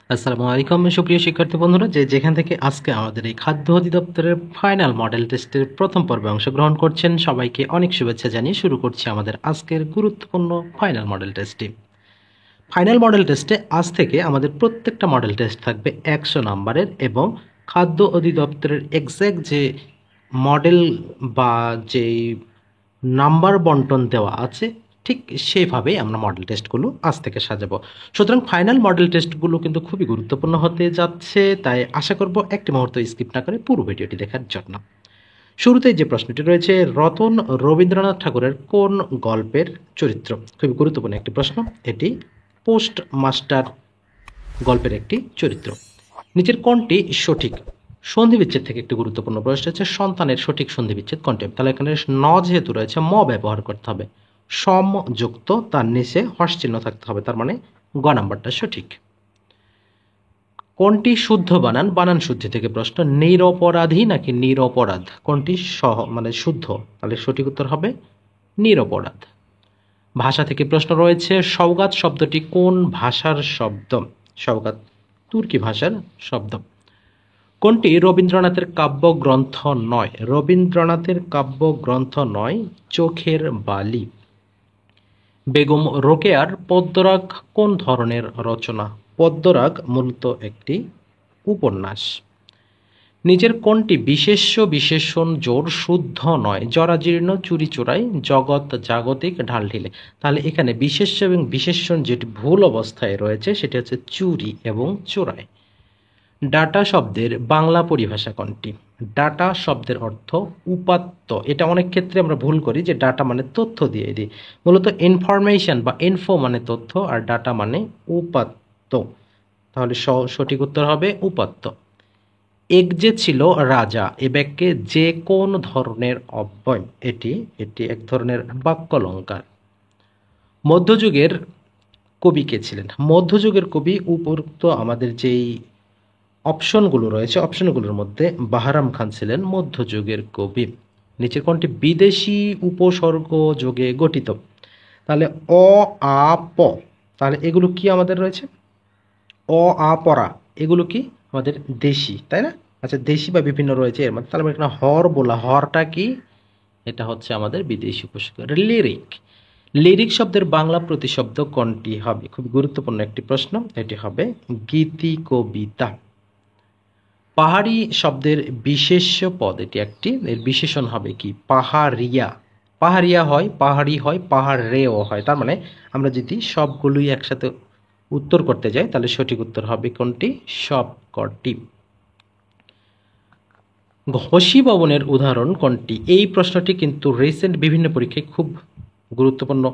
আসসালামু আলাইকুম সুপ্রিয় শিক্ষার্থী বন্ধুরা, যেখান থেকে আজকে আমাদের এই খাদ্য অধিদপ্তরের ফাইনাল মডেল টেস্টের প্রথম পর্বে অংশগ্রহণ করছেন, সবাইকে অনেক শুভেচ্ছা জানিয়ে শুরু করছি আমাদের আজকের গুরুত্বপূর্ণ ফাইনাল মডেল টেস্টটি। ফাইনাল মডেল টেস্টে আজ থেকে আমাদের প্রত্যেকটা মডেল টেস্ট থাকবে 100 নম্বরের, এবং খাদ্য অধিদপ্তরের এক্স্যাক্ট যে মডেল বা যেই নাম্বার বন্টন দেওয়া আছে ঠিক সেইভাবেই আমরা মডেল টেস্টগুলো আজ থেকে সাজাবো। সুতরাং ফাইনাল মডেল টেস্টগুলো কিন্তু খুবই গুরুত্বপূর্ণ হতে যাচ্ছে, তাই আশা করব একটি মুহূর্ত স্কিপ না করে পুরো ভিডিওটি দেখার জন্য। শুরুতেই যে প্রশ্নটি রয়েছে, রতন রবীন্দ্রনাথ ঠাকুরের কোন গল্পের চরিত্র? খুবই গুরুত্বপূর্ণ একটি প্রশ্ন। এটি পোস্ট মাস্টার গল্পের একটি চরিত্র। নিচের কোনটি সঠিক? সন্ধিবিচ্ছেদ থেকে একটি গুরুত্বপূর্ণ প্রশ্ন হচ্ছে, সন্তানের সঠিক সন্ধিবিচ্ছেদ কোনটি? তাহলে এখানে ন যেহেতু রয়েছে, ম ব্যবহার করতে হবে। সম যুক্ত তার নিচে হর্ষ চিহ্ন থাকতে হবে, তার মানে গ নাম্বারটা সঠিক। কোনটি শুদ্ধ বানান? বানান শুদ্ধি থেকে প্রশ্ন। নিরপরাধী নাকি নিরপরাধ, কোনটি মানে শুদ্ধ? তাহলে সঠিক উত্তর হবে নিরপরাধ। ভাষা থেকে প্রশ্ন রয়েছে, সওগাত শব্দটি কোন ভাষার শব্দ? সওগাত তুর্কি ভাষার শব্দ। কোনটি রবীন্দ্রনাথের কাব্যগ্রন্থ নয়? রবীন্দ্রনাথের কাব্যগ্রন্থ নয় চোখের বালি। বেগম রোকেয়ার পদ্মরাগ কোন ধরনের রচনা? পদ্মরাগ মূলত একটি উপন্যাস। নিচের কোনটি বিশেষ্য বিশেষণ জোড় শুদ্ধ নয়? জরাজীর্ণ, চুরি চোরাই, জগৎ জাগতিক, ঢাল ঢিলে। তাহলে এখানে বিশেষ্য এবং বিশেষণ যেটি ভুল অবস্থায় রয়েছে সেটি হচ্ছে চুরি এবং চোরাই। ডাটা শব্দের বাংলা পরিভাষা কোনটি? ডাটা শব্দের অর্থ উপাত্ত। এটা অনেক ক্ষেত্রে আমরা ভুল করি যে ডাটা মানে তথ্য দিয়ে দিই। মূলত ইনফরমেশন বা ইনফো মানে তথ্য, আর ডাটা মানে উপাত্ত। তাহলে সঠিক উত্তর হবে উপাত্ত। এক যে ছিল রাজা এ বাক্যে যে কোন ধরনের অব্যয়? এটি এটি এক ধরনের বাক্যালঙ্কার। মধ্যযুগের কবি কে ছিলেন? মধ্যযুগের কবি উপরোক্ত আমাদের যেই অপশনগুলো রয়েছে, অপশনগুলোর মধ্যে বাহারাম খান ছিলেন মধ্যযুগের কবি। নিচের কোনটি বিদেশি উপসর্গ যোগে গঠিত? তাহলে অ, আ, প। তাহলে এগুলো কি আমাদের রয়েছে? অ, আ, পরা এগুলো কি আমাদের দেশি, তাই না? আচ্ছা, দেশি বা বিভিন্ন রয়েছে এর মধ্যে। তাহলে এখানে হর বলা, হরটা কি? এটা হচ্ছে আমাদের বিদেশি উপসর্গ। লিরিক, লিরিক শব্দের বাংলা প্রতিশব্দ কোনটি হবে? খুব গুরুত্বপূর্ণ একটি প্রশ্ন। এটি হবে গীতি কবিতা। পাহাড়ি শব্দের বিশেষ্য পদ এটি একটি, এর বিশেষণ হবে কি? পাহাড়িয়া। পাহাড়িয়া হয়, পাহাড়ি হয়, পাহাড়েও হয়। তার মানে আমরা যদি সবগুলোই একসাথে উত্তর করতে যাই তাহলে সঠিক উত্তর হবে কোনটি? সবকটি। ঘষি ভবনের উদাহরণ কোনটি? এই প্রশ্নটি কিন্তু রিসেন্ট বিভিন্ন পরীক্ষায় খুব গুরুত্বপূর্ণ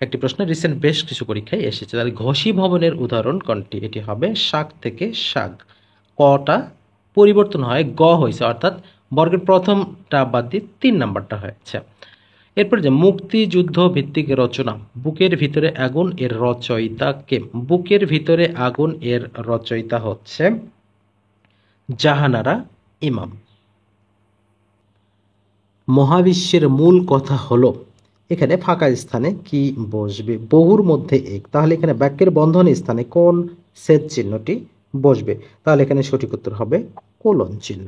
একটি প্রশ্ন, রিসেন্ট বেশ কিছু পরীক্ষায় এসেছে। তাহলে ঘষি ভবনের উদাহরণ কোনটি? এটি হবে শাক থেকে শাক। কটা পরিবর্তন হয়, গ হয়েছে, অর্থাৎ বর্গের প্রথমটা বাদ দিয়ে 3 নাম্বারটা হয়েছে। এরপর যে মুক্তিযুদ্ধ ভিত্তিক রচনা বুকের ভিতরে আগুন এর রচয়িতা কে? বুকের ভিতরে আগুন এর রচয়িতা হচ্ছে জাহানারা ইমাম। মহাবিশ্বের মূল কথা হলো, এখানে ফাঁকা স্থানে কি বসবে? বহুর মধ্যে এক। তাহলে এখানে বাক্যের বন্ধনী স্থানে কোন ছেদ চিহ্নটি বসবে? তাহলে এখানে সঠিক উত্তর হবে কোলন চিহ্ন।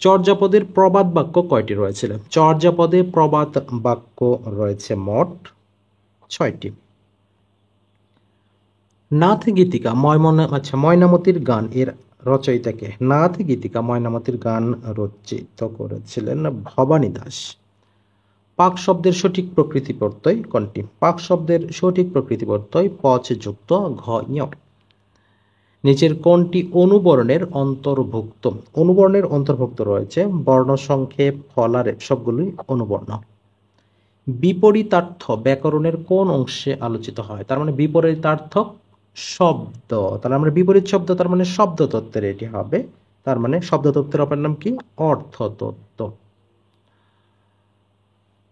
চর্যাপদের প্রবাদ বাক্য কয়টি রয়েছে? চর্যাপদে প্রবাদ বাক্য রয়েছে মোট 6টি। নাথ গীতিকা ময়নামতির গান এর রচয়িতাকে? নাথ গীতিকা ময়নামতির গান রচিত করেছিলেন ভবানী দাস। পাক শব্দের সঠিক প্রকৃতি প্রত্যয় কোনটি? পাক শব্দের সঠিক প্রকৃতি প্রত্যয় পচ যুক্ত ঘ ঞ। নিচের কোনটি অনুবর্ণের অন্তর্ভুক্ত? অনুবর্ণের অন্তর্ভুক্ত রয়েছে বর্ণ সংক্ষেপ ফলারে, সবগুলোই অনুবর্ণ। বিপরীতার্থ ব্যাকরণের কোন অংশে আলোচিত হয়? তার মানে বিপরীতার্থ শব্দ। তাহলে আমরা বিপরীত শব্দ, তার মানে শব্দতত্ত্বের এটি হবে। তার মানে শব্দতত্ত্বের অপর নাম কি? অর্থতত্ত্ব।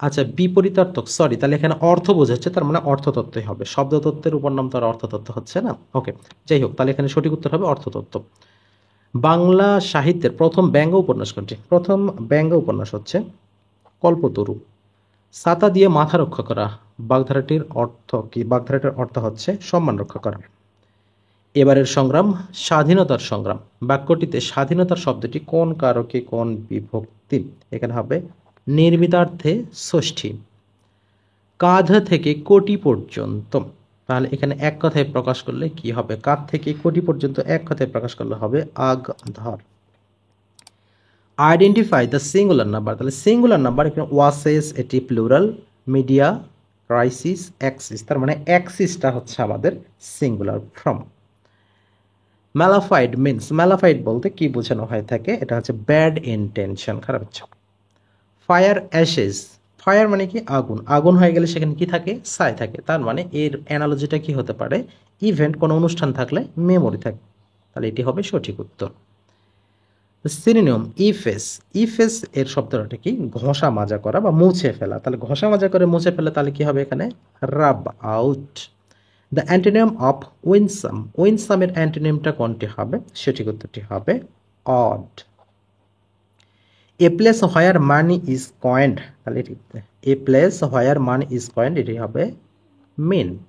আচ্ছা, বিপরীতার্থক, সরি, তাহলে এখানে অর্থ বোঝাচ্ছে, তার মানে অর্থতত্ত্বই হবে। শব্দতত্ত্বের উপর নাম তো আর অর্থতত্ত্ব হচ্ছে না। ওকে, যাই হোক, তাহলে এখানে সঠিক উত্তর হবে অর্থতত্ত্ব। বাংলা সাহিত্যের প্রথম ব্যঙ্গ উপন্যাস কোনটি? প্রথম ব্যঙ্গ উপন্যাস হচ্ছে কল্পতরু। ছাতা দিয়ে মাথা রক্ষা করা বাগধারাটির অর্থ কি? বাগধারাটির অর্থ হচ্ছে সম্মান রক্ষা করা। এবারের সংগ্রাম স্বাধীনতার সংগ্রাম। বাক্যটিতে স্বাধীনতার শব্দটি কোন কারকে কোন বিভক্তি? এখানে হবে নির্মিতার্থে ষষ্ঠী। কাঁধ থেকে কোটি পর্যন্ত, তাহলে এখানে এক কথায় প্রকাশ করলে কি হবে? কাঁধ থেকে কোটি পর্যন্ত এক কথায় প্রকাশ করলে হবে আগ ধর। আইডেন্টিফাই দ্য সিঙ্গুলার নাম্বার, তাহলে সিঙ্গুলার নাম্বার এখানে ওয়াসেস, এটি প্লুরাল, মিডিয়া, ক্রাইসিস, অ্যাক্সিস, তার মানে অ্যাক্সিসটা হচ্ছে আমাদের singular form. Mala fide means, mala fide বলতে কি বোঝানো হয়ে থাকে? এটা হচ্ছে ব্যাড ইন্টেনশন, খারাপ ইচ্ছা। ফায়ার অ্যাশেস, ফায়ার মানে কি? আগুন। আগুন হয়ে গেলে সেখানে কি থাকে? ছাই থাকে। তার মানে এর অ্যানালজিটা কি হতে পারে? ইভেন্ট, কোনো অনুষ্ঠান থাকলে মেমোরি থাকে। তাহলে এটি হবে সঠিক উত্তর। সিনোনিম ইফেস, ইফেস এর শব্দটা কি? ঘষা মাজা করা বা মুছে ফেলা। তাহলে ঘষা মাজা করে মুছে ফেলা, তাহলে কি হবে এখানে? Rub out. The antonym of winsome, উইনসামের অ্যান্টোনিমটা কোনটি হবে? সঠিক উত্তরটি হবে odd. A place where money is coined, তাহলে এটি এ প্লেস হোয়ার মানি ইজ কয়েন্ড, এটি হবে mint.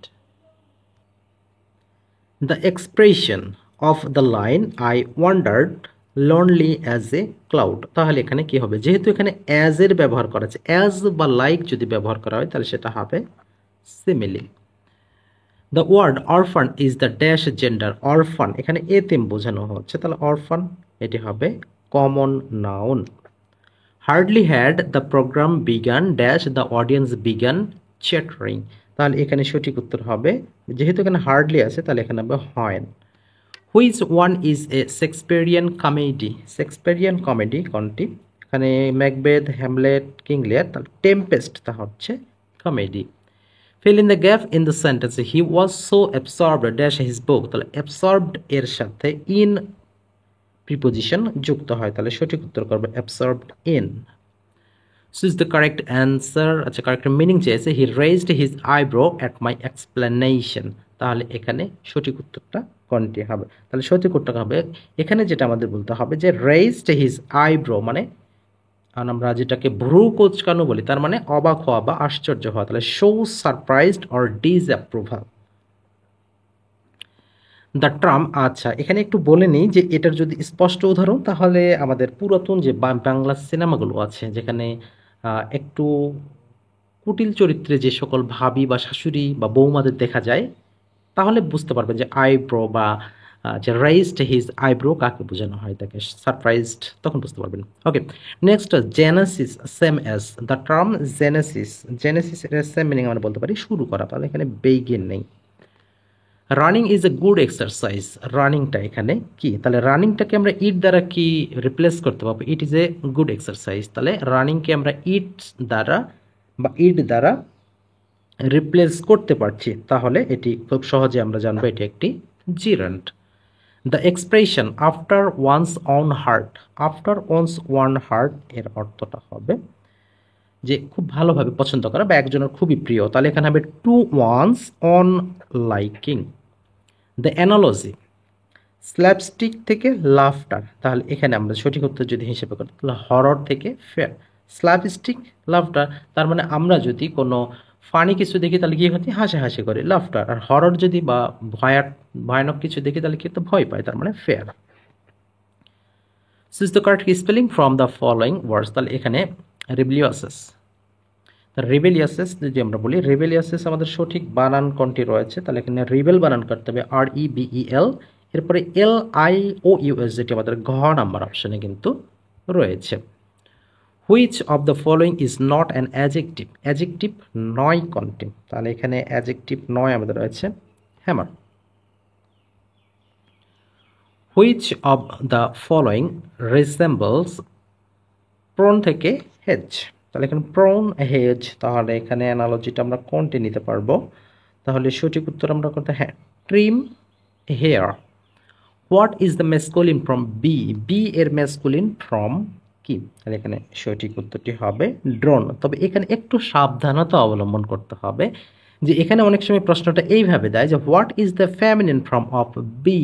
The expression of the line I wandered lonely as a cloud, তাহলে এখানে কি হবে? যেহেতু এখানে অ্যাজ এর ব্যবহার করা আছে, অ্যাজ বা লাইক যদি ব্যবহার করা হয় তাহলে সেটা হবে similarly. The word orphan is the dash gender, orphan এখানে এতিম বোঝানো হচ্ছে, তাহলে অরফান এটি হবে common noun. Hardly had the programme began dash the audience began chattering, তাহলে এখানে সঠিক উত্তর হবে, যেহেতু এখানে হার্ডলি আছে তাহলে এখানে হবে হয়েন। Which one is a Shakespearean comedy, Shakespearean comedy কোনটি? এখানে ম্যাকবেথ, হ্যামলেট, কিং লিয়ার, তাহলে টেম্পেস্ট তা হচ্ছে comedy. Fill in the gap in the sentence, he was so absorbed dash his book, তাহলে অ্যাবসর্বড এর সাথে ইন প্রিপোজিশন যুক্ত হয়, তাহলে সঠিক উত্তর করবে absorbed in. Choose the correct answer, আচ্ছা কারেক্ট মিনিং চেয়েছে, he raised his eyebrow at my explanation, তাহলে এখানে সঠিক উত্তরটা কোনটি হবে? তাহলে সঠিক উত্তর হবে এখানে যেটা আমাদের বলতে হবে যে রেজড হিজ আইব্রো মানে আমরা যেটাকে ভ্রু কোঁচকানো বলি, তার মানে অবাক হওয়া বা আশ্চর্য হওয়া, তাহলে show surprised or disapproval. The tram, আচ্ছা এখানে একটু বলে নিই যে এটার যদি স্পষ্ট উদাহরণ, তাহলে আমাদের পুরাতন যে বাংলা সিনেমাগুলো আছে যেখানে একটু কুটিল চরিত্রে যে সকল ভাবি বা শাশুড়ি বা বৌমাদের দেখা যায়, তাহলে বুঝতে পারবেন যে আইব্রো বা যে রাইজড হিজ আইব্রো কাকে বোঝানো হয়, তাকে সারপ্রাইজড, তখন বুঝতে পারবেন। Okay, next genesis same as the term genesis, genesis এর সেম মিনিং আমরা বলতে পারি শুরু করা, তাহলে এখানে বেগিন নেই। Running is a good exercise, রানিংটা এখানে কি? তাহলে রানিংটাকে আমরা ইট দ্বারা কি রিপ্লেস করতে পারবো? It is a good exercise, তাহলে রানিংকে আমরা ইট দ্বারা বা ইট দ্বারা রিপ্লেস করতে পারছি, তাহলে এটি খুব সহজে আমরা জানবো এটি একটি gerund. The expression after one's own heart, after one's own heart এর অর্থটা হবে যে খুব ভালোভাবে পছন্দ করা বা একজনের খুবই প্রিয়, তাহলে এখানে হবে to one's own liking. The analogy slapstick থেকে লাফটার, তাহলে এখানে আমরা সঠিক উত্তর যদি হিসেবে করি তাহলে হরর থেকে ফেয়ার। স্ল্যাপস্টিক লাফটার, তার মানে আমরা যদি কোনো ফানি কিছু দেখি তাহলে কি হচ্ছে? হাসাহাসি করে, লাফটার। আর হরর যদি বা ভয়ানক কিছু দেখি তাহলে কিন্তু ভয় পায়, তার মানে fair. Switch the correct spelling from the following words, তাহলে এখানে রেবেলিয়াসেস, রেবেলিয়াসেস যদি আমরা বলি, রেবেলিয়াসেস আমাদের সঠিক বানান কোনটি রয়েছে? তাহলে এখানে রিবেল বানান করতে হবে REBEL, এরপরে LIOUS যেটি আমাদের ঘ নাম্বার অপশনে কিন্তু রয়েছে। Which of the following is not an adjective, adjective নয় কোনটি? তাহলে এখানে অ্যাজেক্টিভ নয় আমাদের রয়েছে hammer. Which of the following resembles prawn থেকে হেজ, তাহলে এখানে প্রন হেজ, তাহলে এখানে অ্যানালজিটা আমরা কোনটি নিতে পারবো? তাহলে সঠিক উত্তর আমরা করতে, হ্যাঁ trim hair. What is the masculine from B, B এর ম্যাসকুলিন ফ্রম কি? তাহলে এখানে সঠিক উত্তরটি হবে ড্রোন। তবে এখানে একটু সাবধানতা অবলম্বন করতে হবে যে এখানে অনেক সময় প্রশ্নটা এইভাবে দেয় যে what is the feminine form of B,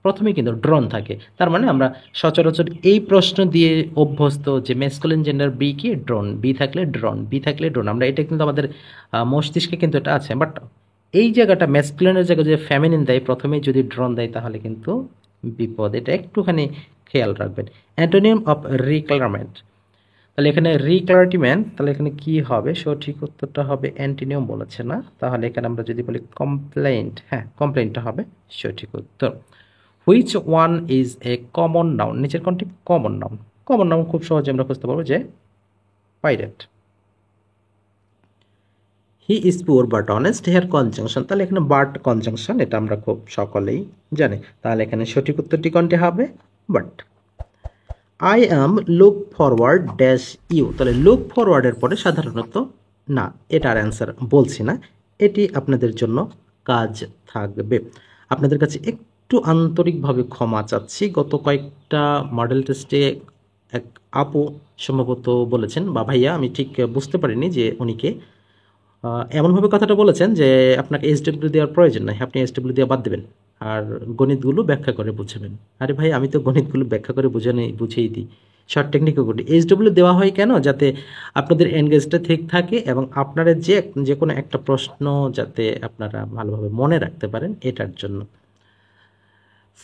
প্রথমে কিন্তু ড্রোন থাকে, তার মানে আমরা সচরাচর এই প্রশ্ন দিয়ে অভ্যস্ত যে ম্যাসকুলিন জেন্ডার বি কি? ড্রোন, বি থাকলে ড্রোন, বি থাকলে ড্রোন, আমরা এটা কিন্তু আমাদের মস্তিষ্কে কিন্তু এটা আছে, বাট এই জায়গাটা ম্যাসকুলিনের জায়গায় যে ফেমিনিন দেয় প্রথমেই যদি ড্রন দেয় তাহলে কিন্তু বিপদ, এটা একটুখানি খেয়াল রাখবেন। অ্যান্টোনিম অফ রিক্লারমেন্ট, তাহলে এখানে রিক্লারমেন্ট, তাহলে এখানে কি হবে, সঠিক উত্তরটা হবে অ্যান্টোনিম বলেছে না, তাহলে এখানে আমরা যদি বলি কমপ্লেইন্ট, হ্যাঁ কমপ্লেইন্টটা হবে সঠিক উত্তর। Which one is a common noun, নিচের কোনটি কমন নাউন? কমন নাউন খুব সহজে আমরা বুঝতে পারবো যে pirate. He is poor but honest, here conjunction, তাহলে এখানে বাট কনজাংশন, এটা আমরা খুব সকলেই জানি, তাহলে এখানে সঠিক উত্তরটি কোনটি হবে? But. I am look forward dash you, তাহলে লুক ফরওয়ার্ডের পরে সাধারণত না, এটার অ্যান্সার বলছি না, এটি আপনাদের জন্য কাজ থাকবে। আপনাদের কাছে একটু আন্তরিকভাবে ক্ষমা চাচ্ছি, গত কয়েকটা মডেল টেস্টে এক আপু সম্ভবত বলেছেন, বা ভাইয়া আমি ঠিক বুঝতে পারিনি যে উনিকে এমনভাবে কথাটা বলেছেন যে আপনাকে এসডব্লিউ দেওয়ার প্রয়োজন নাই, আপনি এসডব্লিউ দেওয়া বাদ দেবেন আর গণিতগুলো ব্যাখ্যা করে বুঝাবেন। আরে ভাই আমি তো গণিতগুলো ব্যাখ্যা করে বুঝিয়ে দিই, শর্ট টেকনিকও করি। এইচডব্লিউ দেওয়া হয় কেন? যাতে আপনাদের এনগেজটা ঠিক থাকে এবং আপনারা যে কোনো একটা প্রশ্ন যাতে আপনারা ভালোভাবে মনে রাখতে পারেন, এটার জন্য।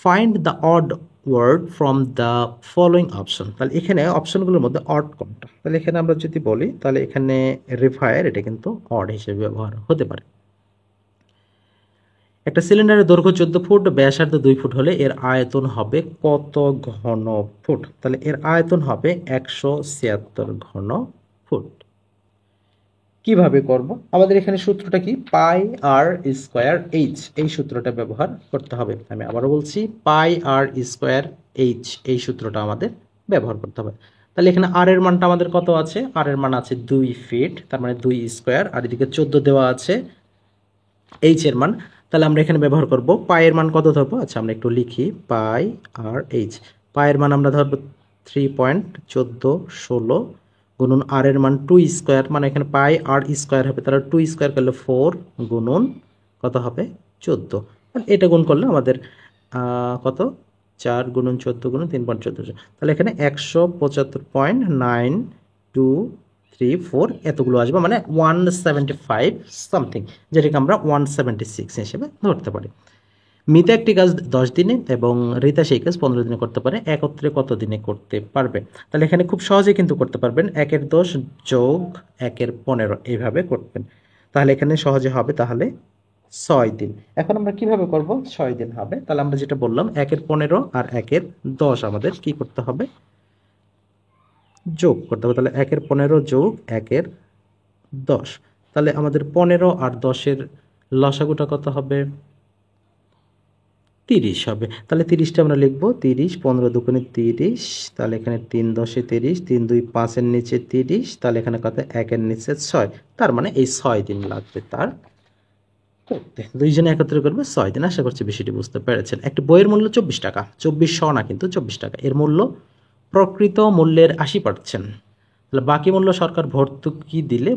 Find the odd word from the following option, তাহলে এখানে অপশনগুলোর মধ্যে অড কোনটা? তাহলে এখানে আমরা যদি বলি তাহলে এখানে রিফায়ার, এটা কিন্তু অড হিসেবে ব্যবহার হতে পারে। একটা সিলিন্ডারের দৈর্ঘ্য 14 ফুট, ব্যাসার্ধ 2 ফুট হলে এর আয়তন হবে কত ঘন ফুট? তাহলে এর আয়তন হবে 176 ঘন ফুট। কিভাবে করব? আমাদের এখানে সূত্রটা কি? পাই আর স্কোয়ার এইচ, এই সূত্রটা ব্যবহার করতে হবে। আমি আবারও বলছি, পাই আর স্কোয়ার এইচ, এই সূত্রটা আমাদের ব্যবহার করতে হবে। তাহলে এখানে আর এর মানটা আমাদের কত আছে? আর এর মান আছে 2 ফিট, তার মানে 2 স্কোয়ার, আর এদিকে 14 দেওয়া আছে এইচ এর মান। তাহলে আমরা এখানে ব্যবহার করব পায়ের মান কত ধরবো? আচ্ছা আমরা একটু লিখি, পাই আর এইচ, পায়ের মান আমরা ধরবো 3.1416 গুণন আর এর মান 2 স্কোয়ার, মানে এখানে পাই আর স্কোয়ার হবে, তাহলে 2 স্কোয়ার করলে 4 গুণন কত হবে? 14। এটা গুণ করলে আমাদের কত? 4 গুণন 14 গুণন 3.14, তাহলে এখানে 175.923 এতগুলো আসবে, মানে 175 সামথিং, যেটাকে আমরা 176 হিসেবে ধরতে পারি। মিতা একটি কাজ 10 দিনে এবং রিতা সেই কাজ 15 দিনে করতে পারে, একত্রে কত দিনে করতে পারবে? তাহলে এখানে খুব সহজে কিন্তু করতে পারবেন, 1 এর 10 যোগ 1 এর 15 এইভাবে করবেন, তাহলে এখানে সহজে হবে তাহলে 6 দিন। এখন আমরা কিভাবে করব? 6 দিন হবে, তাহলে আমরা যেটা বললাম 1 এর 15 আর 1 এর 10 আমাদের কি করতে হবে? যোগ করতে হবে, তাহলে 1 এর 15 যোগ 1 এর 10, তাহলে আমাদের 15 আর 10 এর লসাগুটা কত হবে? 30 হবে। তাহলে 30টা আমরা লিখবো 30, 15 দুগুণে 30, তাহলে এখানে 3 10 30, 3 2 5 এর নিচে 30, তাহলে এখানে কত? 1 এর নিচে 6, তার মানে এই 6 দিন লাগবে তার করতে। দুইজনে একত্রে করবে 6 দিন। আশা করছি বিষয়টি বুঝতে পেরেছেন। একটি বইয়ের মূল্য 24 টাকা, 2400 না কিন্তু 24 টাকা, এর মূল্য প্রকৃত মূল্যের 80%, তাহলে বাকি মূল্য সরকার ভর্তুকি দিলে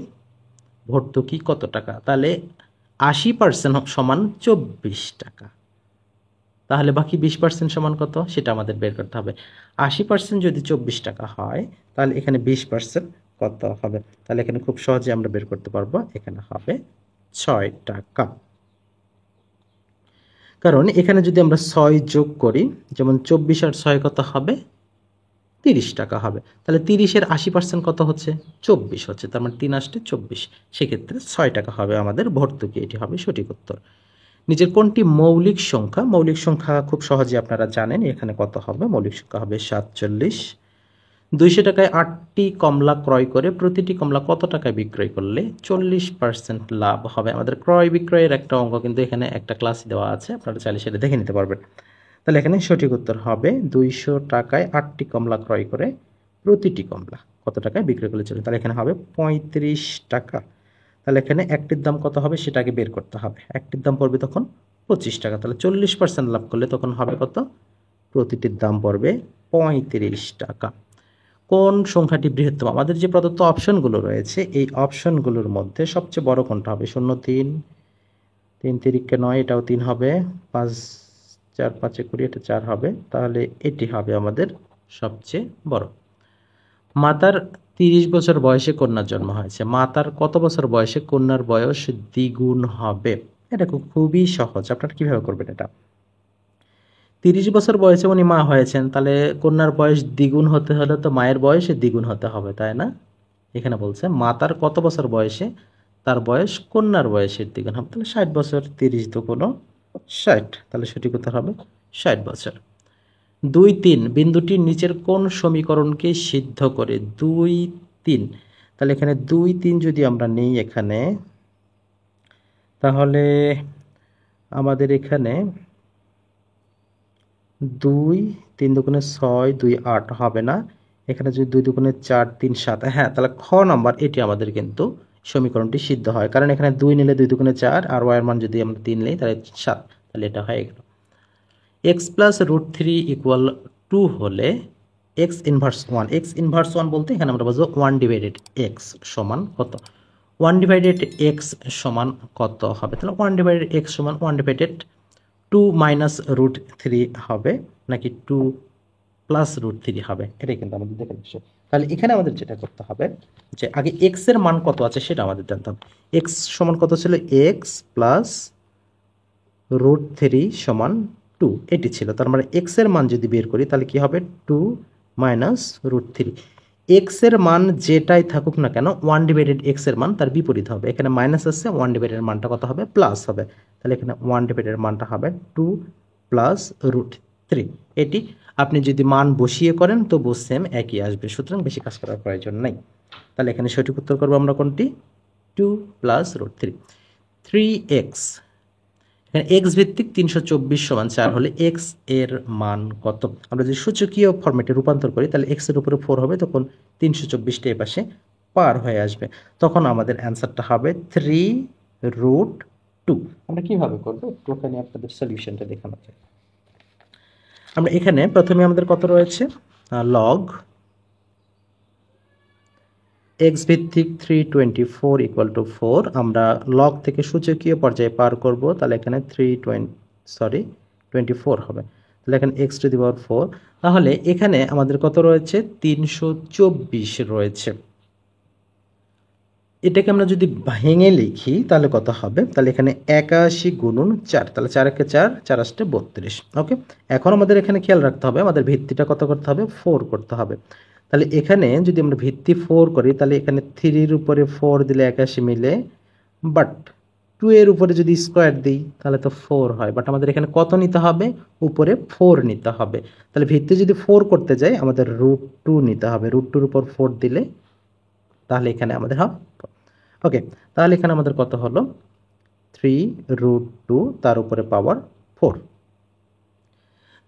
ভর্তুকি কত টাকা? তাহলে 80% সমান 24 টাকা, তাহলে বাকি 20% সমান কত? সেটা আমাদের বের করতে হবে। 80% যদি 24 টাকা হয় তাহলে এখানে 20% কত হবে? তাহলে এখানে খুব সহজে আমরা বের করতে পারবো, এখানে হবে 6 টাকা। কারণ এখানে যদি আমরা 6 যোগ করি, যেমন 24 আর 6 কত হবে? 30 টাকা হবে, তাহলে 30-এর 80% কত হচ্ছে? 24 হচ্ছে, তার মানে 3 আসতে 24, সেক্ষেত্রে 6 টাকা হবে আমাদের ভর্তুকি, এটি হবে সঠিক উত্তর। নিচের কোনটি মৌলিক সংখ্যা? মৌলিক সংখ্যা খুব সহজে আপনারা জানেন, এখানে কত হবে? মৌলিক সংখ্যা হবে 47। 200 টাকায় 8টি কমলা ক্রয় করে প্রতিটি কমলা কত টাকায় বিক্রয় করলে 40% লাভ হবে? আমাদের ক্রয় বিক্রয়ের একটা অঙ্ক কিন্তু এখানে একটা ক্লাস দেওয়া আছে, আপনারা চাইলে সেটা দেখে নিতে পারবেন। তাহলে এখানে সঠিক উত্তর হবে 200 টাকায় 8টি কমলা ক্রয় করে প্রতিটি কমলা কত টাকায় বিক্রয় করলে চলে, তাহলে এখানে হবে 35 টাকা। তাহলে এখানে একটির দাম কত হবে সেটাকে বের করতে হবে, একটির দাম পড়বে তখন 25 টাকা, তাহলে 40% লাভ করলে তখন হবে কত? প্রতিটির দাম পড়বে 35 টাকা। কোন সংখ্যাটি বৃহত্তম? আমাদের যে প্রদত্ত অপশনগুলো রয়েছে এই অপশনগুলোর মধ্যে সবচেয়ে বড় কোনটা হবে? 0 3, 3 3 9, এটাও 3 হবে, 5 4 5 20, এটা 4 হবে, তাহলে এটি হবে আমাদের সবচেয়ে বড়। মাতার 30 বছর বয়সে কন্যার জন্ম হয়েছে, মাতার কত বছর বয়সে কন্যার বয়স দ্বিগুণ হবে? এটা খুবই সহজ। আপনারা কিভাবে করবেন এটা? 30 বছর বয়সে উনি মা হয়েছেন, তাহলে কন্যার বয়স দ্বিগুণ হতে হলে তো মায়ের বয়স দ্বিগুণ হতে হবে, তাই না? এখানে বলছে মা তার কত বছর বয়সে, তার বয়স কন্যার বয়সের দ্বিগুণ হবে, তাহলে 60 বছর। 30 দুগুণ 60, তাহলে সঠিক উত্তর হবে 60 বছর। 2, 3 বিন্দুটির নিচের কোন সমীকরণকে সিদ্ধ করে? 2, 3, তাহলে এখানে 2, 3 যদি আমরা নেই এখানে, তাহলে আমাদের এখানে 2, 3 দুগুণে 6, 2, 8 হবে না। এখানে যদি 2 দুগুণে 4, 3, 7, হ্যাঁ, তাহলে খ নাম্বার এটি আমাদের কিন্তু সমীকরণটি সিদ্ধ হয়, কারণ এখানে 2 নিলে 2 দুগুণে 4, আর y এর মান যদি আমরা 3 নিই তাহলে 7, তাহলে এটা হয়ে গেল। x প্লাস রুট 3 ইকুয়াল 2 হলে x ইনভার্স 1, x ইনভার্স 1 বলতে এখানে আমরা বুঝবো 1 ডিভাইডেড x সমান কত? 1 ডিভাইডেড x সমান কত হবে? তাহলে 1 ডিভাইডেড x সমান 1 ডিভাইডেড 2 মাইনাস রুট 3 হবে, নাকি 2 প্লাস রুট 3 হবে? এটাই কিন্তু আমাদের দেখে বিষয়। তাহলে এখানে আমাদের যেটা করতে হবে যে আগে x এর মান কত আছে সেটা আমাদের জানতে হবে। x সমান কত ছিল? x প্লাস রুট 3 সমান 2, এটি ছিল। তার মানে x এর মান যদি বের করি তাহলে কি হবে? 2 মাইনাস রুট 3। x এর মান যেটাই থাকুক না কেন 1 ডিভাইডেড x এর মান তার বিপরীত হবে। এখানে মাইনাস আছে, 1 ডিভাইডেড মানটা কত হবে? প্লাস হবে। তাহলে এখানে 1 ডিভাইডেড মানটা হবে 2 প্লাস রুট 3। এটি আপনি যদি মান বসিয়ে করেন তো সেম একই আসবে, সুতরাং বেশি কাজ করার প্রয়োজন নাই। তাহলে এখানে সঠিক উত্তর করবো আমরা কোনটি? 2 প্লাস রুট 3। 3x, এখানে x ভিত্তিক 324 সমান 4 হলে x এর মান কত? আমরা যদি সূচকীয় ফরম্যাটে রূপান্তর করি তাহলে x এর উপরে 4 হবে, তখন 324টা এই পাশে পার হয়ে আসবে, তখন আমাদের অ্যান্সারটা হবে 3 রুট 2। আমরা কিভাবে করবো একটু ওখানে আপনাদের সলিউশনটা দেখানো যায়। আমরা এখানে প্রথমে আমাদের কত রয়েছে? লগ x ভিত্তিক 324 ইকুয়াল টু 4, আমরা লগ থেকে সূচকীয় পর্যায়ে পার করব, তাহলে এখানে 24 হবে। তাহলে এখানে x টু দি পাওয়ার 4, তাহলে এখানে আমাদের কত রয়েছে? 324 রয়েছে। এটাকে আমরা যদি ভেঙে লিখি তাহলে কত হবে? তাহলে এখানে 81 গুণন 4, তাহলে 4 একে 4, 4 আসতে 32। ওকে, এখন আমাদের এখানে খেয়াল রাখতে হবে আমাদের ভিত্তিটা কত করতে হবে? 4 করতে হবে। তাহলে এখানে যদি আমরা ভিত্তি 4 করি তাহলে এখানে 3 এর উপরে 4 দিলে 81 মিলে, বাট 2 এর উপরে যদি স্কোয়ার দিই তাহলে তো 4 হয়, বাট আমাদের এখানে কত নিতে হবে? উপরে 4 নিতে হবে। তাহলে ভিত্তি যদি 4 করতে যাই আমাদের রুট 2 নিতে হবে, রুট 2 এর উপর 4 দিলে তাহলে এখানে আমাদের হবে। ওকে, তাহলে এখানে আমাদের কত হলো? 3 রুট 2 তার উপরে পাওয়ার 4।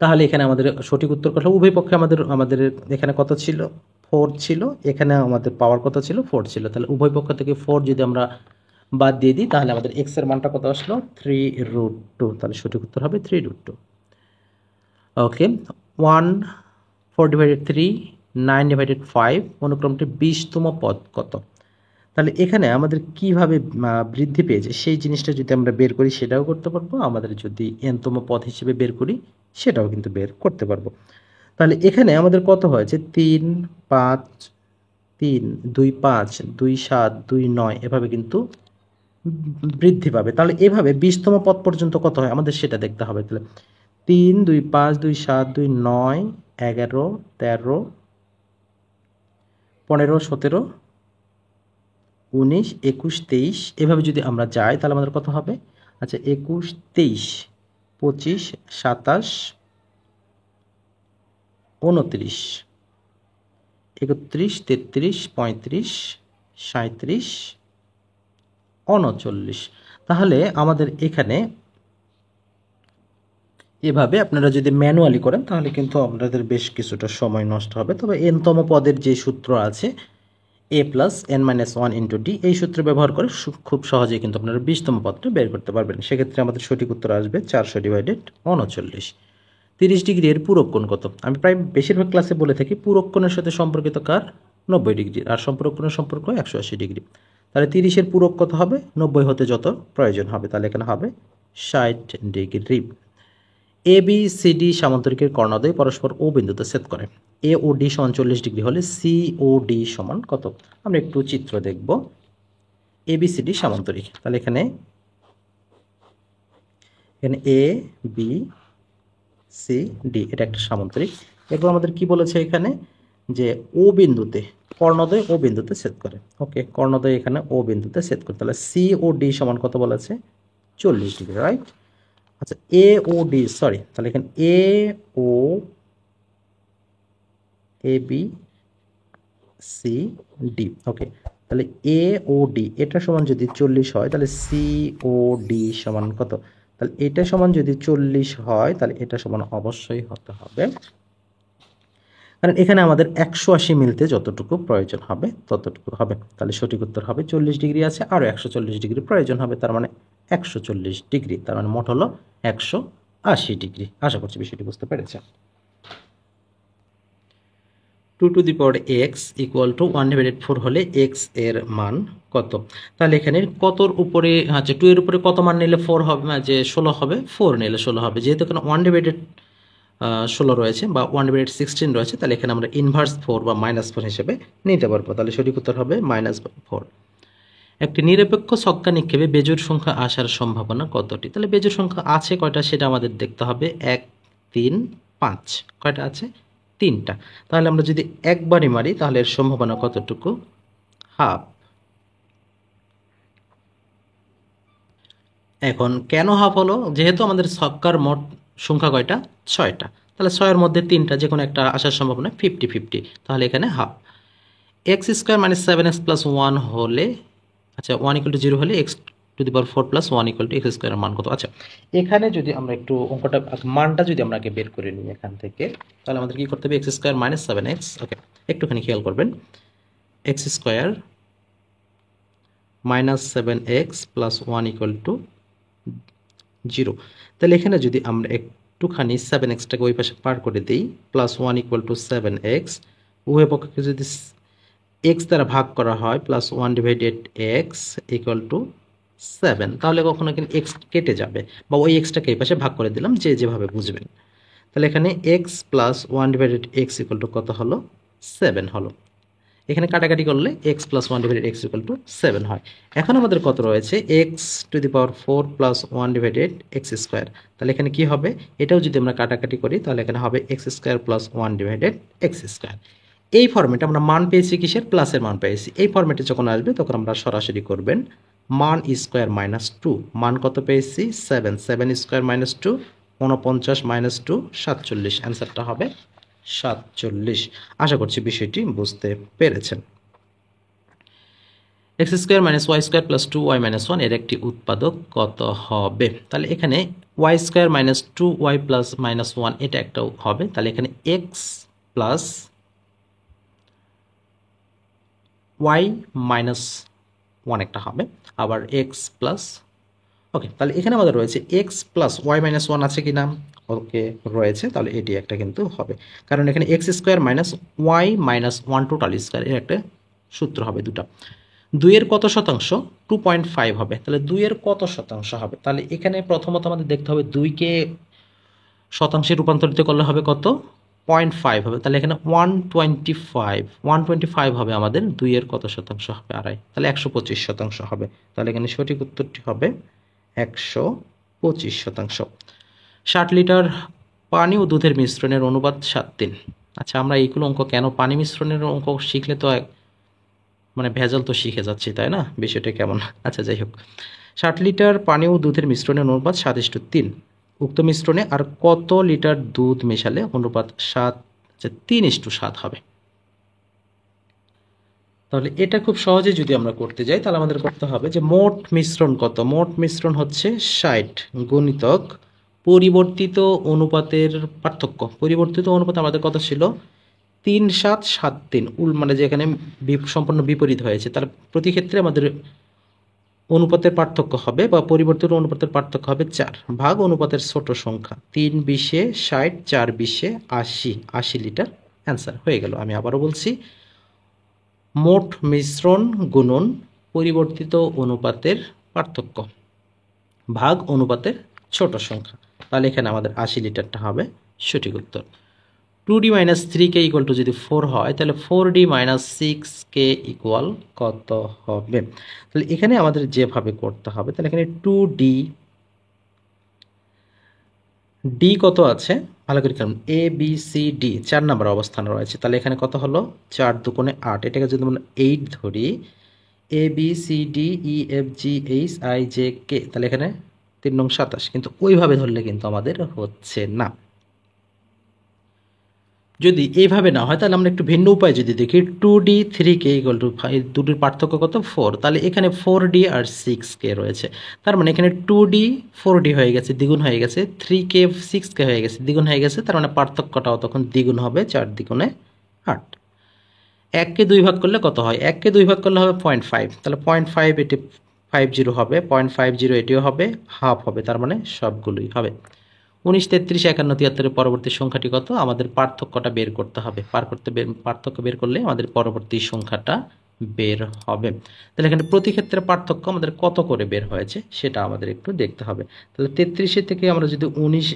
তাহলে এখানে আমাদের সঠিক উত্তর কত? উভয় পক্ষে আমাদের এখানে কত ছিল? 4 ছিল, এখানে আমাদের পাওয়ার কত ছিল? 4 ছিল। তাহলে উভয় পক্ষ থেকে 4 যদি আমরা বাদ দিয়ে দিই তাহলে আমাদের x এর মানটা কত আসলো? 3 রুট 2। তাহলে সঠিক উত্তর হবে 3 রুট 2। ওকে, 1 4 ডিভাইডেড 3, 9 ডিভাইডেড 5, অনুক্রমটি 20তম পদ কত? তাহলে এখানে আমাদের কিভাবে বৃদ্ধি পেয়েছে সেই জিনিসটা যদি আমরা বের করি সেটাও করতে পারবো, আমাদের যদি nতম পদ হিসেবে বের করি সেটাও কিন্তু বের করতে পারবো। তাহলে এখানে আমাদের কত হয়েছে? 3 5 3 2 5 2 7 2 9 এভাবে কিন্তু বৃদ্ধি পাবে। তাহলে এভাবে 20তম পদ পর্যন্ত কত হয় আমাদের সেটা দেখতে হবে। তাহলে 3 2 5 2 7 2 9 11 13 15 17 19 21 23 এভাবে যদি আমরা যাই তাহলে আমাদের কত হবে? আচ্ছা, 21 23 25 27 29 31 33 35 37 39। তাহলে আমাদের এখানে এভাবে আপনারা যদি ম্যানুয়ালি করেন তাহলে কিন্তু আপনাদের বেশ কিছুটা সময় নষ্ট হবে। তবে nতম পদের যে সূত্র আছে a plus n minus 1 into D, এই সূত্র ব্যবহার করে খুব সহজেই কিন্তু আপনারা 20তম পদটা বের করতে পারবেন। সেক্ষেত্রে আমাদের সঠিক উত্তর আসবে 400 ডিভাইডেড 39। 30 ডিগ্রি এর পূরক কোণ কত? আমি প্রায় বেশিরভাগ ক্লাসে বলে থাকি পূরক কোণের সাথে সম্পর্কিত কার? 90 ডিগ্রি, আর সম্পূরক কোণের সম্পর্ক 180 ডিগ্রি। তাহলে 30 এর পূরক কত হবে? 90 হতে যত প্রয়োজন হবে, তাহলে এখানে হবে 60 ডিগ্রি। এ বি সি ডি সামান্তরিকের কর্ণদ্বয় পরস্পর ও বিন্দুতে ছেদ করে। এ ও ডি সমান 40 ডিগ্রি হলে সি ও ডি সমান কত? আমরা একটু চিত্র দেখব। এ বি সি ডি সামান্তরিক, তাহলে এখানে এখানে এ বি সি ডি এটা একটা সামুদ্রিক। এরপর আমাদের কি বলেছে এখানে যে ও বিন্দুতে কর্ণদ্বয় ও বিন্দুতে ছেদ করে। ওকে, কর্ণদ্বয় এখানে ও বিন্দুতে ছেদ করে, তাহলে সি ও ডি সমান কত বলেছে 40 ডিগ্রি, রাইট। আচ্ছা এ ও ডি সরি, তাহলে এখানে এ ও এ বি সি ডি। ওকে, তাহলে এ ও ডি এটা সমান যদি 40 হয় তাহলে সি ও ডি সমান কত, তাহলে এটা সমান যদি 40 হয় তাহলে এটা সমান অবশ্যই হতে হবে, কারণ এখানে আমাদের 180 মিলতে যতটুকু প্রয়োজন হবে ততটুকু হবে। তাহলে সঠিক উত্তর হবে 40 ডিগ্রি আছে, আরও 140 ডিগ্রি প্রয়োজন হবে, তার মানে 140 ডিগ্রি, তার মানে মোট হলো 180 ডিগ্রি। আশা করছি বিষয়টি বুঝতে পেরেছেন। 2 to the power x equal to 1/4 হলে এক্স এর মান কত? তাহলে এখানে কতর উপরে, আচ্ছা 2 এর উপরে কত মান নিলে 4 হবে, যে 16 হবে, 4 নিলে 16 হবে। যেহেতু এখানে 1/16 রয়েছে বা 1/16 রয়েছে, তাহলে এখানে আমরা ইনভার্স 4 বা -4 হিসেবে নিতে পারবো। তাহলে সঠিক উত্তর হবে -4। একটি নিরপেক্ষ ছক্কা নিক্ষেপে বেজোড় সংখ্যা আসার সম্ভাবনা কতটি? তাহলে বেজোড় সংখ্যা আছে কয়টা সেটা আমাদের দেখতে হবে। 1 3 5 কয়টা আছে? 3টা। তাহলে আমরা যদি একবারই মারি তাহলে এর সম্ভাবনা কতটুকু? হাফ। এখন কেন হাফ হলো? যেহেতু আমাদের ছক্কার মোট সংখ্যা কয়টা? 6টা। তাহলে 6-এর মধ্যে 3টা যে কোনো একটা আসার সম্ভাবনা 50-50, তাহলে এখানে half. X square minus 7x plus 1 হলে, আচ্ছা 1 = 0 হলে x to the power 4 plus 1 = x স্কোয়ারের মান কত? আচ্ছা এখানে যদি আমরা একটু অঙ্কটা মানটা যদি আমরা আগে বের করে নিই এখান থেকে, তাহলে আমাদের কি করতে হবে? এক্স স্কোয়ার মাইনাস 7x, ওকে একটুখানি খেয়াল করবেন, x square minus 7x plus 1 = 0। তাহলে এখানে যদি আমরা একটুখানি 7xটাকে ওই পাশে পার করে দিই, প্লাস 1 = 7x, উভয় পক্ষকে যদি x দ্বারা ভাগ করা হয়, প্লাস 1/x = 7, তাহলে কখনো কিন্তু x কেটে যাবে, বা ওই xটাকে এই পাশে ভাগ করে দিলাম, যে যেভাবে বুঝবেন। তাহলে এখানে x প্লাস 1/x = কত হলো? 7 হলো। এখানে কাটাকাটি করলে x প্লাস 1/x = 7 হয়। এখন আমাদের কত রয়েছে? x to the power 4 plus 1/x square. তাহলে এখানে কি হবে? এটাও যদি আমরা কাটাকাটি করি তাহলে এখানে হবে x square plus 1/x square. এই ফর্মেটে আমরা মান পেয়েছি কিসের? প্লাসের মান পেয়েছি। এই ফর্মেটে যখন আসবে তখন আমরা সরাসরি করবেন মান স্কোয়ার মাইনাস 2। মান কত পেয়েছি? 7। 7 স্কোয়ার মাইনাস 2 49 মাইনাস 2 47। অ্যান্সারটা হবে 47। আশা করছি বিষয়টি বুঝতে পেরেছেন। X square minus y square plus 2y minus 1 এর একটি উৎপাদক কত হবে? তাহলে এখানে y square minus 2y plus minus 1 এটা একটা হবে। তাহলে এখানে এক্স প্লাস ওয়াই মাইনাস 1 একটা হবে, আবার এক্স প্লাস, ওকে তাহলে এখানে আমাদের রয়েছে এক্স প্লাস ওয়াই মাইনাস 1 আছে কি না? ওকে রয়েছে, তাহলে এটি একটা কিন্তু হবে, কারণ এখানে x square minus y minus 1 total square এর একটা সূত্র হবে দুটা। 2 এর কত শতাংশ? 2.5 হবে। তাহলে 2 এর কত শতাংশ হবে? তাহলে এখানে প্রথমত আমাদের দেখতে হবে 2কে শতাংশে রূপান্তরিত করলে হবে কত? 0.5 হবে। তাহলে এখানে 125 হবে আমাদের। 2 এর কত শতাংশ হবে? আড়াই। তাহলে 125% হবে। তাহলে এখানে সঠিক উত্তরটি হবে 125%। 60 লিটার পানি ও দুধের মিশ্রণের অনুপাত 7:3। আচ্ছা আমরা এইগুলো অঙ্ক কেন, পানি মিশ্রণের অঙ্ক শিখলে তো মানে ভেজাল তো শিখে যাচ্ছি, তাই না? বিষয়টা কেমন? আচ্ছা যাই হোক, 60 লিটার পানি ও দুধের মিশ্রণের অনুপাত 7:3। উক্ত মিশ্রণে আর কত লিটার দুধ মেশালে অনুপাত 3:7 হবে? তাহলে এটা খুব সহজে যদি আমরা করতে যাই তাহলে আমাদের করতে হবে যে মোট মিশ্রণ কত? মোট মিশ্রণ হচ্ছে 60 গুণিতক পরিবর্তিত অনুপাতের পার্থক্য। পরিবর্তিত অনুপাত আমাদের কত ছিল? 3:7 মানে যেখানে সম্পূর্ণ বিপরীত হয়েছে, তার প্রতি ক্ষেত্রে আমাদের অনুপাতের পার্থক্য হবে বা পরিবর্তিত অনুপাতের পার্থক্য হবে 4 ভাগ অনুপাতের ছোট সংখ্যা। 3/20 60, 4/20 80, 80 লিটার। অ্যান্সার হয়ে গেল। আমি আবারও বলছি, মোট মিশ্রণ গুণন পরিবর্তিত অনুপাতের পার্থক্য ভাগ অনুপাতের ছোট সংখ্যা। তাহলে এখানে আমাদের 80 লিটারটা হবে সঠিক উত্তর। 2d minus 3k equal to যদি 4 হয় তাহলে 4d মাইনাস 6k ইকুয়াল কত হবে? তাহলে এখানে আমাদের যেভাবে করতে হবে, তাহলে এখানে 2d ডি কত আছে ভালো করে খেলুন, এ বি সি ডি 4 নম্বর অবস্থানে রয়েছে, তাহলে এখানে কত হলো 4 দুগুণে 8, এটাকে যদি আমরা 8 ধরি, A B C D E F G H I J K, তাহলে এখানে 3 নং 27, কিন্তু ওইভাবে ধরলে কিন্তু আমাদের হচ্ছে না। যদি এইভাবে না হয় তাহলে আমরা একটু ভিন্ন উপায় যদি দেখি, 2D 3K ইকুয়াল টু 5, দুটির পার্থক্য কত 4, তাহলে এখানে 4D আর 6K রয়েছে, তার মানে এখানে 2D 4D হয়ে গেছে, দ্বিগুণ হয়ে গেছে, 3K 6K হয়ে গেছে, দ্বিগুণ হয়ে গেছে, তার মানে পার্থক্যটাও তখন দ্বিগুণ হবে, 4 দ্বিগুণে 8। 1কে 2 ভাগ করলে কত হয়, 1কে 2 ভাগ করলে হবে 0.5, তাহলে 0.5 এটি 50 হবে, 0.50 এটিও হবে, হাফ হবে, তার মানে সবগুলোই হবে। 19, 33, 51, 73 পরবর্তী সংখ্যাটি কত, আমাদের পার্থক্যটা বের করতে হবে, পার্থক্য বের করলে আমাদের পরবর্তী সংখ্যাটা বের হবে। তাহলে এখানে প্রতি ক্ষেত্রে পার্থক্য আমাদের কত করে বের হয়েছে সেটা আমাদের একটু দেখতে হবে। তাহলে 33 থেকে আমরা যদি 19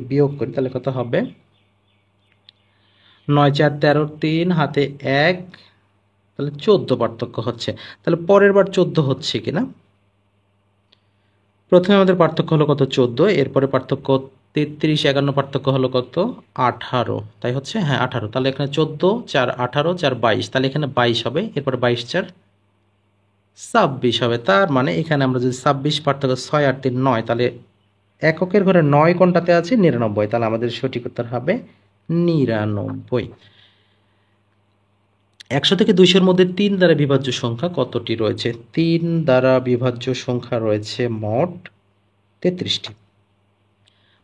বিয়োগ করি তাহলে কত হবে, 9, 4, 13, 3 হাতে 1, তাহলে 14 পার্থক্য হচ্ছে। তাহলে পরের বার 14 হচ্ছে কিনা, প্রথমে আমাদের পার্থক্য হলো কত 14, এরপরে পার্থক্য 33, 51 পার্থক্য হলো কত 18, তাই হচ্ছে হ্যাঁ 18, তাহলে এখানে 14, 4, 18, 4, 22, তাহলে এখানে 22 হবে, এরপরে 22, 4, 26 হবে, তার মানে এখানে আমরা যদি 26 পার্থক্য 6 আর 3 9, তাহলে এককের ঘরে 9 কোনটাতে আছে 99, তাহলে আমাদের সঠিক উত্তর হবে 99। 100 থেকে 200-এর মধ্যে 3 দ্বারা বিভাজ্য সংখ্যা কতটি রয়েছে, 3 দ্বারা বিভাজ্য সংখ্যা রয়েছে মোট 33টি।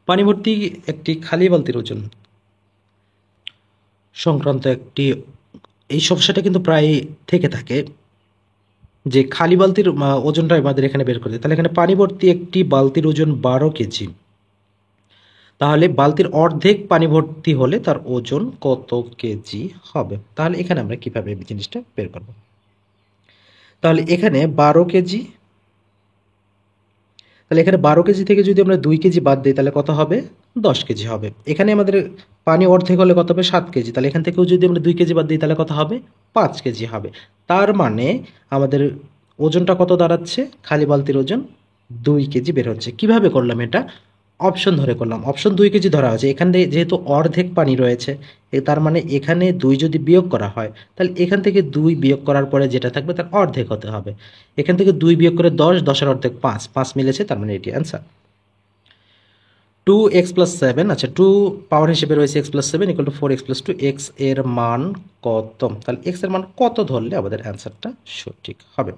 পানি ভর্তি একটি খালি বালতির ওজন সংক্রান্ত একটি, এই সমস্যাটা কিন্তু প্রায় থেকে থাকে যে খালি বালতির ওজনটা আমাদের এখানে বের করতে, তাহলে এখানে পানি ভর্তি একটি বালতির ওজন 12 কেজি, তাহলে বালতির অর্ধেক পানি ভর্তি হলে তার ওজন কত কেজি হবে, তাহলে এখানে আমরা কিভাবে এই জিনিসটা বের করব, তাহলে এখানে 12 কেজি, তাহলে এখানে 12 কেজি থেকে যদি আমরা 2 কেজি বাদ দিই তাহলে কত হবে 10 কেজি হবে। এখানে আমাদের পানি অর্ধেক হলে কত হবে 7 কেজি, তাহলে এখান থেকেও যদি আমরা 2 কেজি বাদ দিই তাহলে কত হবে 5 কেজি হবে। তার মানে আমাদের ওজনটা কত দাঁড়াচ্ছে, খালি বালতির ওজন 2 কেজি বের হচ্ছে। কিভাবে করলাম এটা, অপশন ধরে করলাম, অপশন 2 কেজি ধরা হয়েছে, এখানে যেহেতু অর্ধেক পানি রয়েছে তার মানে এখানে 2 যদি বিয়োগ করা হয় তাহলে এখান থেকে 2 বিয়োগ করার পরে যেটা থাকবে তার অর্ধেক হতে হবে, এখান থেকে 2 বিয়োগ করে 10, 10-এর অর্ধেক 5, 5 মিলেছে, তার মানে এটি অ্যান্সার 2x + 7। আচ্ছা 2 পাওয়ার হিসেবে রয়েছে x + 7 = 4x + 2, x এর মান কত, তাহলে x এর মান কত ধরলে আমাদের অ্যান্সারটা সঠিক হবে।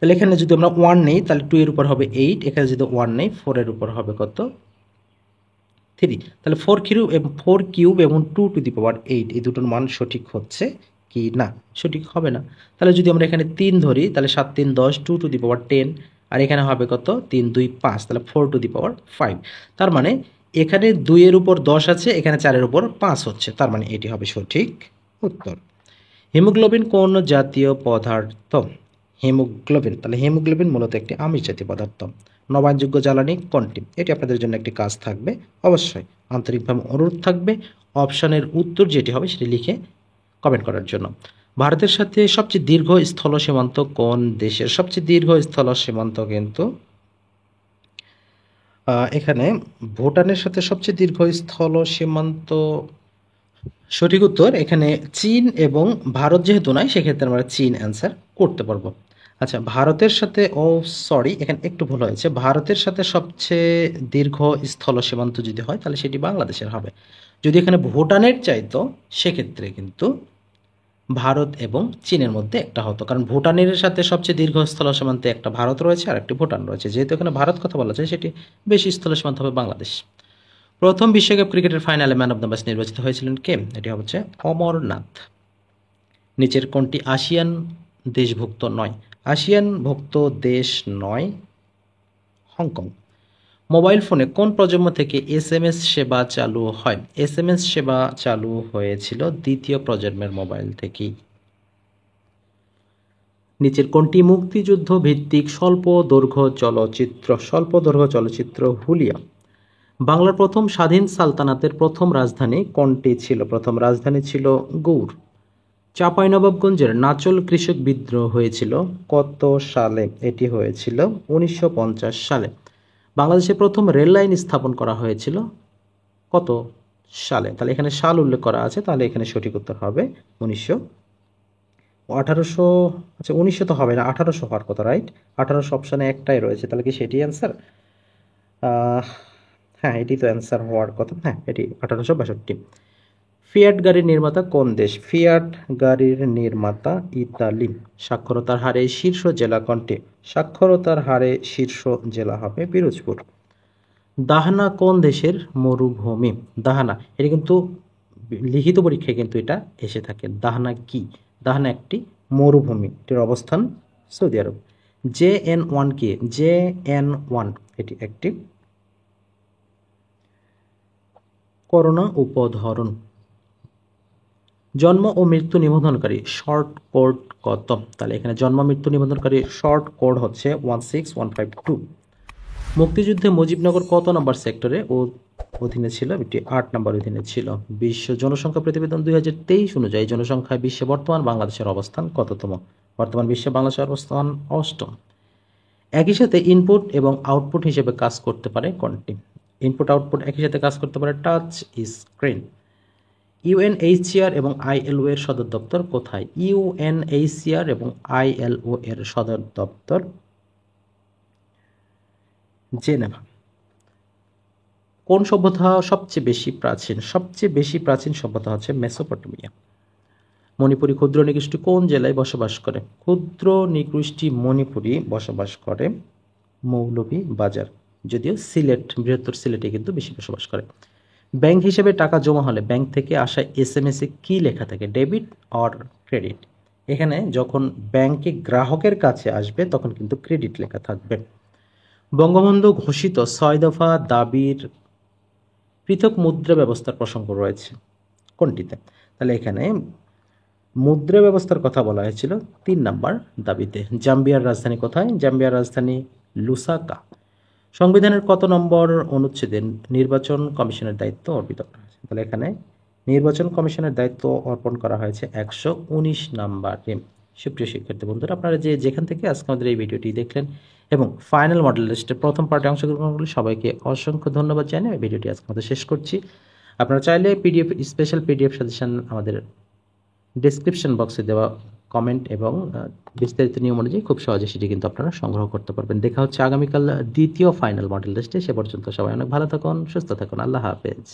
তাহলে এখানে যদি আমরা 1 নেই তাহলে 2 এর উপর হবে 8, এখানে যদি 1 নেই 4 এর উপর হবে কত 3, তাহলে 4 কিউব এবং 2^8 এই দুটোর মান সঠিক হচ্ছে কি না, সঠিক হবে না। তাহলে যদি আমরা এখানে 3 ধরি তাহলে 7, 3, 10, 2^10, আর এখানে হবে কত 3, 2, 5, তাহলে 4^5, তার মানে এখানে 2 এর উপর 10 আছে, এখানে 4 এর উপর 5 হচ্ছে, তার মানে এটি হবে সঠিক উত্তর। হিমোগ্লোবিন কোন জাতীয় পদার্থ, হিমোগ্লোবিন, তাহলে হিমোগ্লোবিন মূলত একটি আমিষ জাতীয় পদার্থ। নবায়নযোগ্য জ্বালানি কোনটি, এটি আপনাদের জন্য একটি কাজ থাকবে, অবশ্যই আন্তরিকভাবে অনুরোধ থাকবে অপশনের উত্তর যেটি হবে সেটি লিখে কমেন্ট করার জন্য। ভারতের সাথে সবচেয়ে দীর্ঘ স্থল সীমান্ত কোন দেশের, সবচেয়ে দীর্ঘ স্থল সীমান্ত কিন্তু এখানে ভুটানের সাথে সবচেয়ে দীর্ঘ স্থল সীমান্ত, সঠিক উত্তর এখানে চীন এবং ভারত যেহেতু নয় সেক্ষেত্রে আমরা চীন অ্যান্সার করতে পারবো। আচ্ছা ভারতের সাথে, সরি এখানে একটু ভুল হয়েছে, ভারতের সাথে সবচেয়ে দীর্ঘ স্থল সীমান্ত যদি হয় তাহলে সেটি বাংলাদেশের হবে। যদি এখানে ভুটানের চাইতো সেক্ষেত্রে কিন্তু ভারত এবং চীনের মধ্যে একটা হতো, কারণ ভুটানের সাথে সবচেয়ে দীর্ঘ স্থল সীমান্তে একটা ভারত রয়েছে আর একটি ভুটান রয়েছে, যেহেতু এখানে ভারত কথা বলা যায় সেটি বেশি স্থল সীমান্ত হবে বাংলাদেশ। প্রথম বিশ্বকাপ ক্রিকেটের ফাইনালে ম্যান অব দ্য ম্যাচ নির্বাচিত হয়েছিলেন কে, এটি হচ্ছে অমরনাথ। নিচের কোনটি আসিয়ান দেশভুক্ত নয়, আসিয়ান ভুক্ত দেশ নয় হংকং। মোবাইল ফোনে কোন প্রজন্ম থেকে এসএমএস সেবা চালু হয়, এসএমএস সেবা চালু হয়েছিল দ্বিতীয় প্রজন্মের মোবাইল থেকেই। নিচের কোনটি মুক্তিযুদ্ধ ভিত্তিক স্বল্প দৈর্ঘ্য চলচ্চিত্র হুলিয়া। বাংলার প্রথম স্বাধীন সালতানাতের প্রথম রাজধানী কোনটি ছিল, প্রথম রাজধানী ছিল গৌড়। চাঁপাইনবাবগঞ্জের নাচল কৃষক বিদ্রোহ হয়েছিল কত সালে, এটি হয়েছিল 1950 সালে। বাংলাদেশে প্রথম রেল লাইন স্থাপন করা হয়েছিল কত সালে? তাহলে এখানে সাল উল্লেখ করা আছে, তাহলে এখানে সঠিক উত্তর হবে 1800। আচ্ছা 1900 তো হবে না, 1800 হওয়ার কথা, রাইট? 1800 অপশানে একটাই রয়েছে, তাহলে কি সেটি অ্যান্সার? হ্যাঁ, এটি তো অ্যান্সার হওয়ার কথা। হ্যাঁ, এটি 1862। ফিয়াট গাড়ির নির্মাতা কোন দেশ? ফিয়াট গাড়ির নির্মাতা ইতালি। সাক্ষরতার হারে শীর্ষ জেলা কোনটি? সাক্ষরতার হারে শীর্ষ জেলা হবে পিরোজপুর। দাহনা কোন দেশের মরুভূমি? দাহনা, এটা কিন্তু লিখিত পরীক্ষায় কিন্তু এটা এসে থাকে। দাহনা কি? দাহনা একটি মরুভূমি, এটির অবস্থান সৌদি আরব। JN1 কি? JN1 এটি একটি করোনা উপধরণ। জন্ম ও মৃত্যু নিবন্ধনকারী শর্ট কোড কত? তাহলে এখানে জন্ম মৃত্যু নিবন্ধনকারী শর্ট কোড হচ্ছে 16152। মুক্তিযুদ্ধে মুজিবনগর কত নম্বর সেক্টরে অধীনে ছিল? এটি 8 নম্বর অধীনে ছিল। বিশ্ব জনসংখ্যা প্রতিবেদন 2023 অনুযায়ী জনসংখ্যায় বিশ্বে বর্তমান বাংলাদেশের অবস্থান কততম? বর্তমান বিশ্বে বাংলাদেশের অবস্থান 8ম। একই সাথে ইনপুট এবং আউটপুট হিসেবে কাজ করতে পারে কোনটি? ইনপুট আউটপুট একই সাথে কাজ করতে পারে টাচ স্ক্রিন। UNHCR এবং ILO এর সদর দপ্তর কোথায়? UNHCR এবং ILO এর সদর দপ্তর জেনেভা। কোন সভ্যতা সবচেয়ে বেশি প্রাচীন? সবচেয়ে বেশি প্রাচীন সভ্যতা হচ্ছে মেসোপটেমিয়া। মণিপুরী ক্ষুদ্র নৃগোষ্ঠী কোন জেলায় বসবাস করে? ক্ষুদ্র নৃগোষ্ঠী মণিপুরী বসবাস করে মৌলভীবাজার, যদিও সিলেট, বৃহত্তর সিলেটে কিন্তু বেশি বসবাস করে। ব্যাংক হিসেবে টাকা জমা হলে ব্যাংক থেকে আসা SMS এ কি লেখা থাকে? Debit or credit? এখানে যখন ব্যাংকে গ্রাহকের কাছে আসবে তখন কিন্তু ক্রেডিট লেখা থাকবে। বঙ্গবন্ধু ঘোষিত 6 দফা দাবির পৃথক মুদ্রা ব্যবস্থার প্রসঙ্গ রয়েছে কোনটিতে? তাহলে এখানে মুদ্রা ব্যবস্থার কথা বলা হয়েছিল 3 নম্বর দাবিতে। জাম্বিয়ার রাজধানী কোথায়? জাম্বিয়ার রাজধানী লুসাকা। সংবিধানের কত নম্বর অনুচ্ছেদে নির্বাচন কমিশনের দায়িত্ব অর্পিত করা হয়েছে? তাহলে এখানে নির্বাচন কমিশনের দায়িত্ব অর্পণ করা হয়েছে 119 নম্বরে। সুপ্রিয় শিক্ষার্থী বন্ধুরা, আপনারা যেখান থেকে আজকে আমাদের এই ভিডিওটি দেখলেন এবং ফাইনাল মডেল লিস্টের প্রথম পার্টে অংশগ্রহণ করলে সবাইকে অসংখ্য ধন্যবাদ জানিয়ে এই ভিডিওটি আজকে আমাদের শেষ করছি। আপনারা চাইলে স্পেশাল পিডিএফ সাজেশন আমাদের ডেসক্রিপশন বক্সে দেওয়া কমেন্ট এবং বিস্তারিত নিয়ম অনুযায়ী খুব সহজে সেটি কিন্তু আপনারা সংগ্রহ করতে পারবেন। দেখা হচ্ছে আগামীকাল দ্বিতীয় ফাইনাল মডেল টেস্টে। সে পর্যন্ত সবাই অনেক ভালো থাকুন, সুস্থ থাকুন। আল্লাহ হাফেজ।